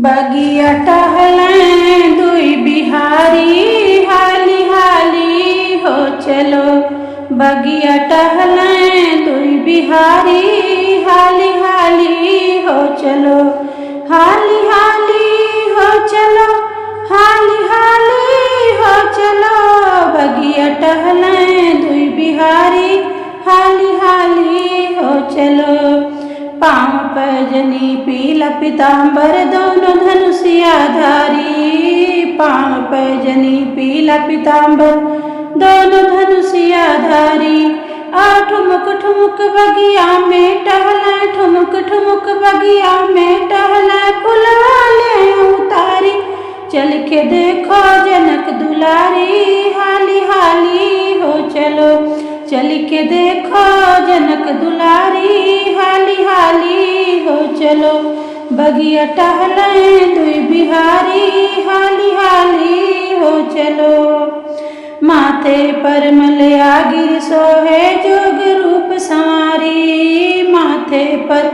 बगिया टहलें दुई बिहारी हाली हाली हो चलो। बगिया टहलें दुई बिहारी हाली हाली हो चलो। हाली हाली हो चलो, हाली हाली हो चलो। बगिया टहलें दुई बिहारी हाली हाली हो चलो। पाँव पैजनी पीला पीताम्बर दोनों धनुषिया धारी। पाँव पैजनी पीला पीताम्बर दोनों धनुषिया धारी। ठुमुक ठुमुक बगिया में टहले, ठुमुक ठुमुक बगिया में टहले। फुलवा ले उतारी चल के देखो जनक दुलारी। हाली हाली हो चलो, चल के देखो जनक दुलारी। हाली हाली हो चलो। बगिया टहलें दुई बिहारी हाली हाली हो चलो। माथे पर मलया गिर सोहे जोग रूप संवारी। माथे पर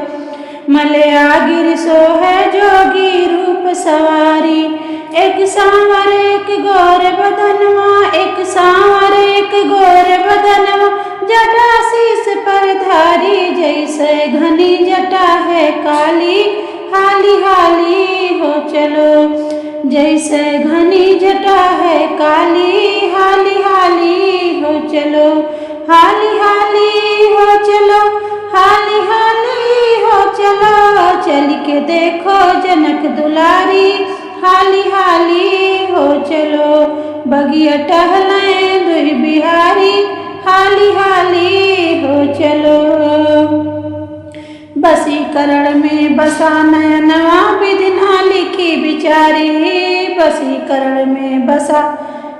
मलया गिर सोहे जोगी रूप सवारी। एक सांवर एक गोर बदनवा, एक सांवर एक गोर बदनवा। जटा शीस पर धारी जैसे घनी जटा है काली। हाली हाली हो चलो, जैसे घनी जटा है काली। हाली हाली हो चलो, हाली हाली हो चलो, हाली हाली हो चलो। चल के देखो जनक दुलारी। हाली हाली हो चलो। बगिया टहलें दुई बिहारी हाली हाली हो चलो। बसीकरण में बसा नयनवा विधिना लिखी बिचारी। बसीकरण में बसा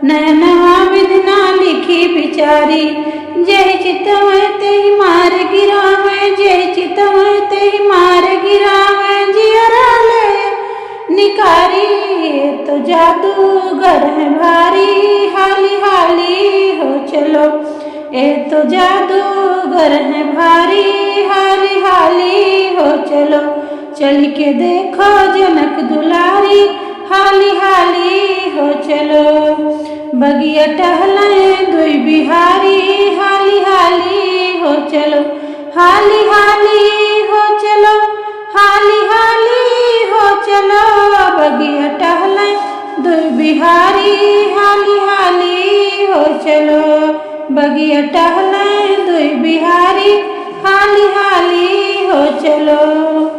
नयनवा विधिना लिखी बिचारी। जय चितवै तेहि मार गिरावै, जय चितवै तेहि मार गिरावै। जियरा ले निकारी तो जादूगर है भारी। हाली हाली हो चलो, ए तो जादूगर है भारी। हाली हाली हो चलो। चल के देखो जनक दुलारी। हाली हाली हो चलो। बगिया टहलें दुई बिहारी हाली हाली हो चलो। हाली हाली हो चलो, हाली हाली हो चलो। बगिया टहलें दुई बिहारी हाली हाली हो चलो। बगिया टहलें दुई बिहारी हाली हाली हो चलो।